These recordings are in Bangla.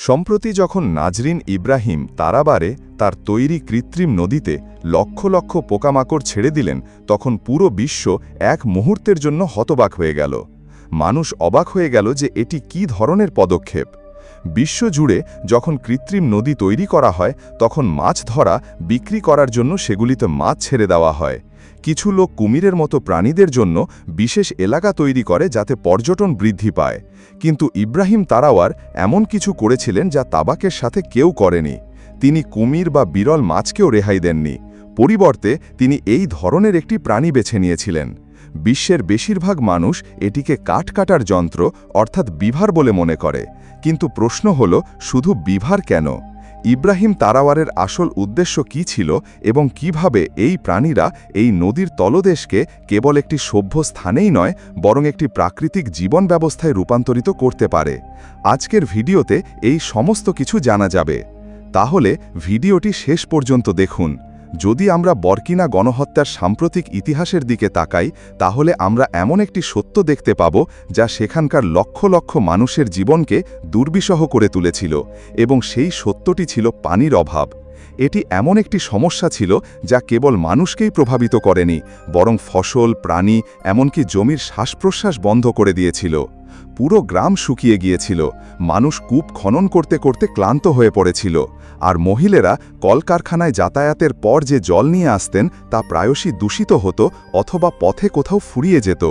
সম্প্রতি যখন নাজরিন ইব্রাহিম তারাবারে তার তৈরি কৃত্রিম নদীতে লক্ষ লক্ষ পোকামাকড় ছেড়ে দিলেন, তখন পুরো বিশ্ব এক মুহূর্তের জন্য হতবাক হয়ে গেল। মানুষ অবাক হয়ে গেল যে এটি কী ধরনের পদক্ষেপ। বিশ্বজুড়ে যখন কৃত্রিম নদী তৈরি করা হয়, তখন মাছ ধরা বিক্রি করার জন্য সেগুলিতে মাছ ছেড়ে দেওয়া হয়। কিছু লোক কুমিরের মতো প্রাণীদের জন্য বিশেষ এলাকা তৈরি করে যাতে পর্যটন বৃদ্ধি পায়। কিন্তু ইব্রাহিম তারাওয়ার এমন কিছু করেছিলেন যা তাবাকের সাথে কেউ করেনি। তিনি কুমির বা বিরল মাছকেও রেহাই দেননি। পরিবর্তে তিনি এই ধরনের একটি প্রাণী বেছে নিয়েছিলেন। বিশ্বের বেশিরভাগ মানুষ এটিকে কাঠ কাটার যন্ত্র অর্থাৎ বিভার বলে মনে করে। কিন্তু প্রশ্ন হল, শুধু বিভার কেন? ইব্রাহিম তারাওয়ারের আসল উদ্দেশ্য কী ছিল এবং কিভাবে এই প্রাণীরা এই নদীর তলদেশকে কেবল একটি সভ্য স্থানেই নয়, বরং একটি প্রাকৃতিক জীবন ব্যবস্থায় রূপান্তরিত করতে পারে? আজকের ভিডিওতে এই সমস্ত কিছু জানা যাবে। তাহলে ভিডিওটি শেষ পর্যন্ত দেখুন। যদি আমরা বরকিনা গণহত্যার সাম্প্রতিক ইতিহাসের দিকে তাকাই, তাহলে আমরা এমন একটি সত্য দেখতে পাব যা সেখানকার লক্ষ লক্ষ মানুষের জীবনকে দুর্বিষহ করে তুলেছিল, এবং সেই সত্যটি ছিল পানির অভাব। এটি এমন একটি সমস্যা ছিল যা কেবল মানুষকেই প্রভাবিত করেনি, বরং ফসল, প্রাণী, এমনকি জমির শ্বাসপ্রশ্বাস বন্ধ করে দিয়েছিল। পুরো গ্রাম শুকিয়ে গিয়েছিল, মানুষ কূপ খনন করতে করতে ক্লান্ত হয়ে পড়েছিল, আর মহিলারা কলকারখানায় যাতায়াতের পর যে জল নিয়ে আসতেন তা প্রায়শই দূষিত হতো অথবা পথে কোথাও ফুরিয়ে যেত।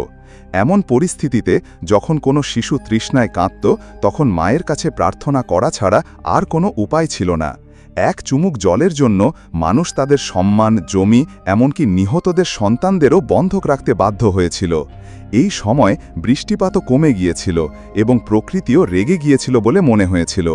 এমন পরিস্থিতিতে যখন কোনো শিশু তৃষ্ণায় কাঁদত, তখন মায়ের কাছে প্রার্থনা করা ছাড়া আর কোনো উপায় ছিল না। এক চুমুক জলের জন্য মানুষ তাদের সম্মান, জমি, এমনকি নিহতদের সন্তানদেরও বন্ধক রাখতে বাধ্য হয়েছিল। এই সময় বৃষ্টিপাতও কমে গিয়েছিল এবং প্রকৃতিও রেগে গিয়েছিল বলে মনে হয়েছিল।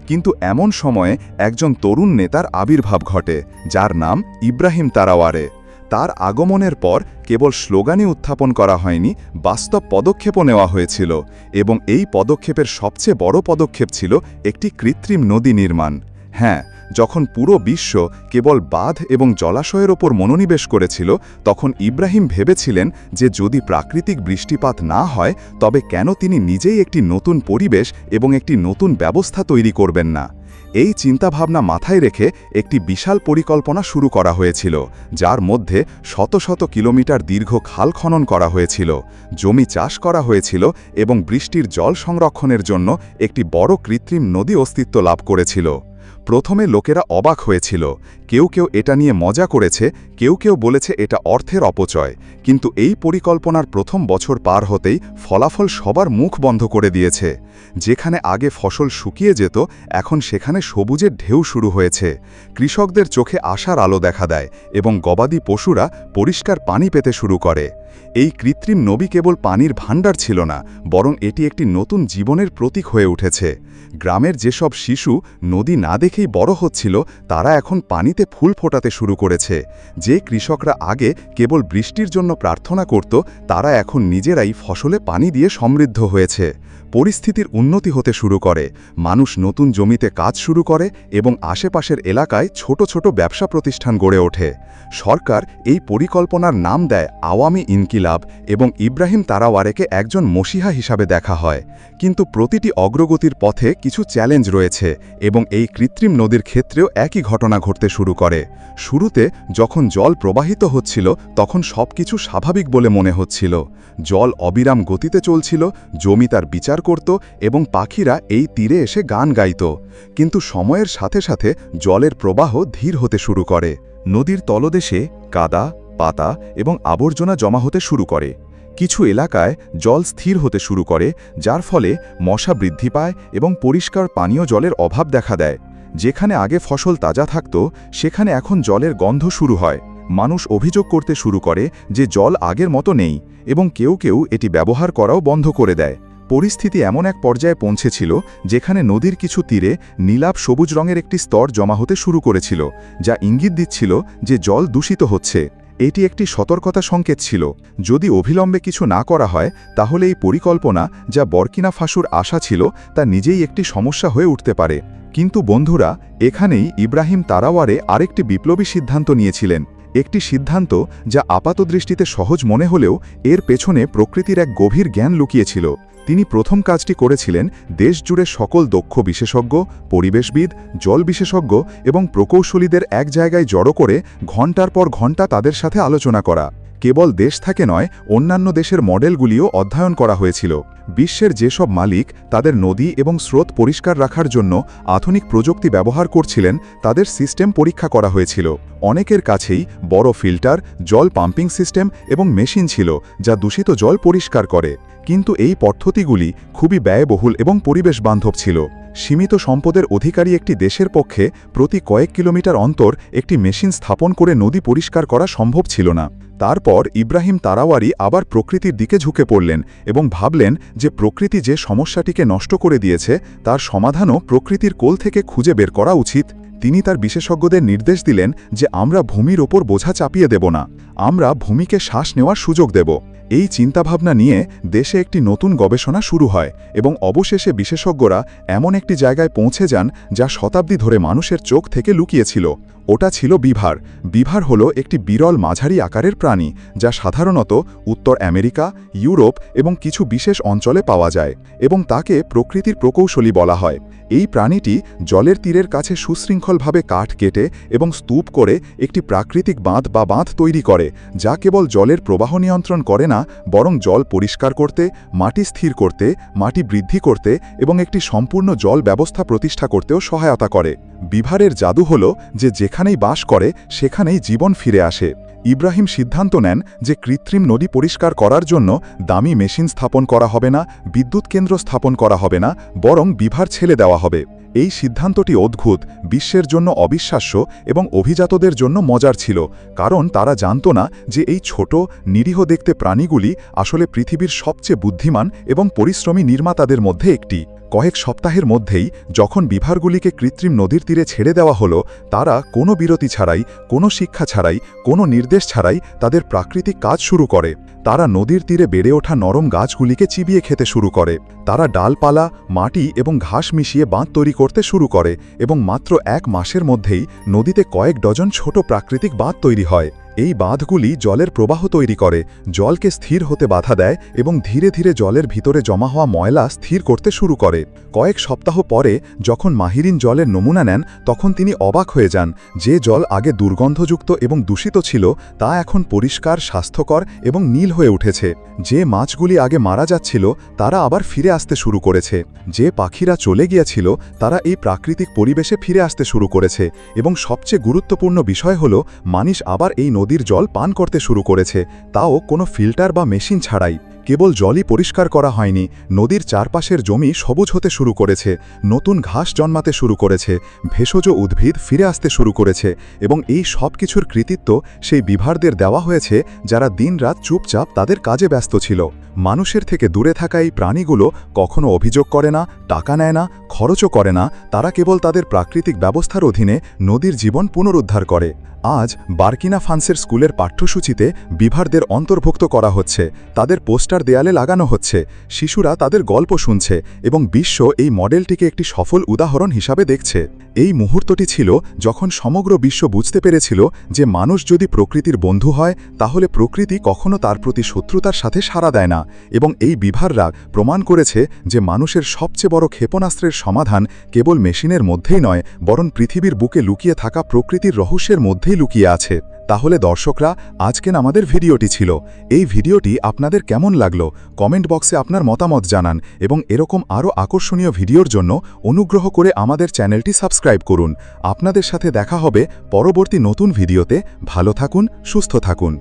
কিন্তু এমন সময়ে একজন তরুণ নেতার আবির্ভাব ঘটে, যার নাম ইব্রাহিম তারাওয়ারে। তার আগমনের পর কেবল স্লোগানই উত্থাপন করা হয়নি, বাস্তব পদক্ষেপও নেওয়া হয়েছিল, এবং এই পদক্ষেপের সবচেয়ে বড় পদক্ষেপ ছিল একটি কৃত্রিম নদী নির্মাণ। হ্যাঁ, যখন পুরো বিশ্ব কেবল বাঁধ এবং জলাশয়ের ওপর মনোনিবেশ করেছিল, তখন ইব্রাহিম ভেবেছিলেন যে যদি প্রাকৃতিক বৃষ্টিপাত না হয়, তবে কেন তিনি নিজেই একটি নতুন পরিবেশ এবং একটি নতুন ব্যবস্থা তৈরি করবেন না। এই চিন্তাভাবনা মাথায় রেখে একটি বিশাল পরিকল্পনা শুরু করা হয়েছিল, যার মধ্যে শত শত কিলোমিটার দীর্ঘ খাল খনন করা হয়েছিল, জমি চাষ করা হয়েছিল এবং বৃষ্টির জল সংরক্ষণের জন্য একটি বড় কৃত্রিম নদী অস্তিত্ব লাভ করেছিল। প্রথমে লোকেরা অবাক হয়েছিল। কেউ কেউ এটা নিয়ে মজা করেছে, কেউ কেউ বলেছে এটা অর্থের অপচয়। কিন্তু এই পরিকল্পনার প্রথম বছর পার হতেই ফলাফল সবার মুখ বন্ধ করে দিয়েছে। যেখানে আগে ফসল শুকিয়ে যেত, এখন সেখানে সবুজের ঢেউ শুরু হয়েছে। কৃষকদের চোখে আশার আলো দেখা দেয় এবং গবাদি পশুরা পরিষ্কার পানি পেতে শুরু করে। এই কৃত্রিম নদী কেবল পানির ভাণ্ডার ছিল না, বরং এটি একটি নতুন জীবনের প্রতীক হয়ে উঠেছে। গ্রামের যেসব শিশু নদী না দেখেই বড় হচ্ছিল, তারা এখন পানিতে ফুল ফোটাতে শুরু করেছে। যে কৃষকরা আগে কেবল বৃষ্টির জন্য প্রার্থনা করত, তারা এখন নিজেরাই ফসলে পানি দিয়ে সমৃদ্ধ হয়েছে। পরিস্থিতির উন্নতি হতে শুরু করে, মানুষ নতুন জমিতে কাজ শুরু করে এবং আশেপাশের এলাকায় ছোট ছোট ব্যবসা প্রতিষ্ঠান গড়ে ওঠে। সরকার এই পরিকল্পনার নাম দেয় আওয়ামী ইনকিলাব এবং ইব্রাহিম তারাওয়ারেকে একজন মসিহা হিসাবে দেখা হয়। কিন্তু প্রতিটি অগ্রগতির পথে কিছু চ্যালেঞ্জ রয়েছে, এবং এই কৃত্রিম নদীর ক্ষেত্রেও একই ঘটনা ঘটতে শুরু করে। শুরুতে যখন জল প্রবাহিত হচ্ছিল, তখন সবকিছু স্বাভাবিক বলে মনে হচ্ছিল। জল অবিরাম গতিতে চলছিল, জমি তার বিচার করত এবং পাখিরা এই তীরে এসে গান গাইত। কিন্তু সময়ের সাথে সাথে জলের প্রবাহ ধীর হতে শুরু করে। নদীর তলদেশে কাদা, পাতা এবং আবর্জনা জমা হতে শুরু করে। কিছু এলাকায় জল স্থির হতে শুরু করে, যার ফলে মশা বৃদ্ধি পায় এবং পরিষ্কার পানীয় জলের অভাব দেখা দেয়। যেখানে আগে ফসল তাজা থাকত, সেখানে এখন জলের গন্ধ শুরু হয়। মানুষ অভিযোগ করতে শুরু করে যে জল আগের মতো নেই, এবং কেউ কেউ এটি ব্যবহার করাও বন্ধ করে দেয়। পরিস্থিতি এমন এক পর্যায়ে পৌঁছেছিল যেখানে নদীর কিছু তীরে নীলাভ সবুজ রঙের একটি স্তর জমা হতে শুরু করেছিল, যা ইঙ্গিত দিচ্ছিল যে জল দূষিত হচ্ছে। এটি একটি সতর্কতা সংকেত ছিল। যদি অবিলম্বে কিছু না করা হয়, তাহলে এই পরিকল্পনা যা বরকিনা ফাসোর আশা ছিল, তা নিজেই একটি সমস্যা হয়ে উঠতে পারে। কিন্তু বন্ধুরা, এখানেই ইব্রাহিম তারাওয়ারে আরেকটি বিপ্লবী সিদ্ধান্ত নিয়েছিলেন। একটি সিদ্ধান্ত যা আপাতদৃষ্টিতে সহজ মনে হলেও এর পেছনে প্রকৃতির এক গভীর জ্ঞান লুকিয়েছিল। তিনি প্রথম কাজটি করেছিলেন দেশজুড়ে সকল দক্ষ বিশেষজ্ঞ, পরিবেশবিদ, জল বিশেষজ্ঞ এবং প্রকৌশলীদের এক জায়গায় জড়ো করে ঘণ্টার পর ঘণ্টা তাদের সাথে আলোচনা করা। কেবল দেশ থেকে নয়, অন্যান্য দেশের মডেলগুলিও অধ্যয়ন করা হয়েছিল। বিশ্বের যেসব মালিক তাদের নদী এবং স্রোত পরিষ্কার রাখার জন্য আধুনিক প্রযুক্তি ব্যবহার করছিলেন, তাদের সিস্টেম পরীক্ষা করা হয়েছিল। অনেকের কাছেই বড় ফিল্টার, জল পাম্পিং সিস্টেম এবং মেশিন ছিল যা দূষিত জল পরিষ্কার করে। কিন্তু এই পদ্ধতিগুলি খুবই ব্যয়বহুল এবং পরিবেশ বান্ধব ছিল। সীমিত সম্পদের অধিকারী একটি দেশের পক্ষে প্রতি কয়েক কিলোমিটার অন্তর একটি মেশিন স্থাপন করে নদী পরিষ্কার করা সম্ভব ছিল না। তারপর ইব্রাহিম তারাওয়ারি আবার প্রকৃতির দিকে ঝুঁকে পড়লেন এবং ভাবলেন যে প্রকৃতি যে সমস্যাটিকে নষ্ট করে দিয়েছে তার সমাধানও প্রকৃতির কোল থেকে খুঁজে বের করা উচিত। তিনি তার বিশেষজ্ঞদের নির্দেশ দিলেন যে আমরা ভূমির ওপর বোঝা চাপিয়ে দেব না, আমরা ভূমিকে শ্বাস নেওয়ার সুযোগ দেব। এই চিন্তাভাবনা নিয়ে দেশে একটি নতুন গবেষণা শুরু হয় এবং অবশেষে বিশেষজ্ঞরা এমন একটি জায়গায় পৌঁছে যান যা শতাব্দী ধরে মানুষের চোখ থেকে লুকিয়েছিল। ওটা ছিল বিভার। বিভার হল একটি বিরল মাঝারি আকারের প্রাণী যা সাধারণত উত্তর আমেরিকা, ইউরোপ এবং কিছু বিশেষ অঞ্চলে পাওয়া যায় এবং তাকে প্রকৃতির প্রকৌশলী বলা হয়। এই প্রাণীটি জলের তীরের কাছে সুশৃঙ্খলভাবে কাঠ কেটে এবং স্তূপ করে একটি প্রাকৃতিক বাঁধ তৈরি করে, যা কেবল জলের প্রবাহ নিয়ন্ত্রণ করে না, বরং জল পরিষ্কার করতে, মাটি স্থির করতে, মাটি বৃদ্ধি করতে এবং একটি সম্পূর্ণ জল ব্যবস্থা প্রতিষ্ঠা করতেও সহায়তা করে। বিভারের জাদু হল যে যেখানেই বাস করে সেখানেই জীবন ফিরে আসে। ইব্রাহিম সিদ্ধান্ত নেন যে কৃত্রিম নদী পরিষ্কার করার জন্য দামি মেশিন স্থাপন করা হবে না, বিদ্যুৎ কেন্দ্র স্থাপন করা হবে না, বরং বিভার ছেড়ে দেওয়া হবে। এই সিদ্ধান্তটি অদ্ভুত, বিশ্বের জন্য অবিশ্বাস্য এবং অভিজাতদের জন্য মজার ছিল, কারণ তারা জানত না যে এই ছোট, নিরীহ দেখতে প্রাণীগুলি আসলে পৃথিবীর সবচেয়ে বুদ্ধিমান এবং পরিশ্রমী নির্মাতাদের মধ্যে একটি। কয়েক সপ্তাহের মধ্যেই যখন বিভারগুলিকে কৃত্রিম নদীর তীরে ছেড়ে দেওয়া হলো, তারা কোনো বিরতি ছাড়াই, কোনো শিক্ষা ছাড়াই, কোনো নির্দেশ ছাড়াই তাদের প্রাকৃতিক কাজ শুরু করে। তারা নদীর তীরে বেড়ে ওঠা নরম গাছগুলিকে চিবিয়ে খেতে শুরু করে। তারা ডালপালা, মাটি এবং ঘাস মিশিয়ে বাঁধ তৈরি করতে শুরু করে এবং মাত্র 1 মাসের মধ্যেই নদীতে কয়েক ডজন ছোট প্রাকৃতিক বাঁধ তৈরি হয়। এই বাঁধগুলি জলের প্রবাহ তৈরি করে, জলকে স্থির হতে বাধা দেয় এবং ধীরে ধীরে জলের ভিতরে জমা হওয়া ময়লা স্থির করতে শুরু করে। কয়েক সপ্তাহ পরে যখন মাহিরিন জলের নমুনা নেন, তখন তিনি অবাক হয়ে যান। যে জল আগে দুর্গন্ধযুক্ত এবং দূষিত ছিল তা এখন পরিষ্কার, স্বাস্থ্যকর এবং নীল হয়ে উঠেছে। যে মাছগুলি আগে মারা যাচ্ছিল তারা আবার ফিরে আসতে শুরু করেছে। যে পাখিরা চলে গিয়েছিল তারা এই প্রাকৃতিক পরিবেশে ফিরে আসতে শুরু করেছে এবং সবচেয়ে গুরুত্বপূর্ণ বিষয় হল মানুষ আবার এই নদীর জল পান করতে শুরু করেছে, তাও কোনো ফিল্টার বা মেশিন ছাড়াই। কেবল জলই পরিষ্কার করা হয়নি, নদীর চারপাশের জমি সবুজ হতে শুরু করেছে, নতুন ঘাস জন্মাতে শুরু করেছে, ভেষজ উদ্ভিদ ফিরে আসতে শুরু করেছে এবং এই সব কিছুর কৃতিত্ব সেই বিভারদের দেওয়া হয়েছে যারা দিনরাত চুপচাপ তাদের কাজে ব্যস্ত ছিল। মানুষের থেকে দূরে থাকা এই প্রাণীগুলো কখনো অভিযোগ করে না, টাকা নেয় না, খরচও করে না, তারা কেবল তাদের প্রাকৃতিক ব্যবস্থার অধীনে নদীর জীবন পুনরুদ্ধার করে। আজ বার্কিনা ফান্সের স্কুলের পাঠ্যসূচিতে বিভারদের অন্তর্ভুক্ত করা হচ্ছে, তাদের পোস্টার দেয়ালে লাগানো হচ্ছে, শিশুরা তাদের গল্প শুনছে এবং বিশ্ব এই মডেলটিকে একটি সফল উদাহরণ হিসাবে দেখছে। এই মুহূর্তটি ছিল যখন সমগ্র বিশ্ব বুঝতে পেরেছিল যে মানুষ যদি প্রকৃতির বন্ধু হয় তাহলে প্রকৃতি কখনো তার প্রতি শত্রুতার সাথে সাড়া দেয় না, এবং এই বিভাররা প্রমাণ করেছে যে মানুষের সবচেয়ে বড় ক্ষেপণাস্ত্রের সমাধান কেবল মেশিনের মধ্যেই নয়, বরং পৃথিবীর বুকে লুকিয়ে থাকা প্রকৃতির রহস্যের মধ্যেই লুকিয়ে আছে। তাহলে দর্শকরা, আজকের আমাদের ভিডিওটি ছিল। এই ভিডিওটি আপনাদের কেমন লাগলো কমেন্ট বক্সে আপনার মতামত জানান এবং এরকম আরও আকর্ষণীয় ভিডিওর জন্য অনুগ্রহ করে আমাদের চ্যানেলটি সাবস্ক্রাইব করুন। আপনাদের সাথে দেখা হবে পরবর্তী নতুন ভিডিওতে। ভালো থাকুন, সুস্থ থাকুন।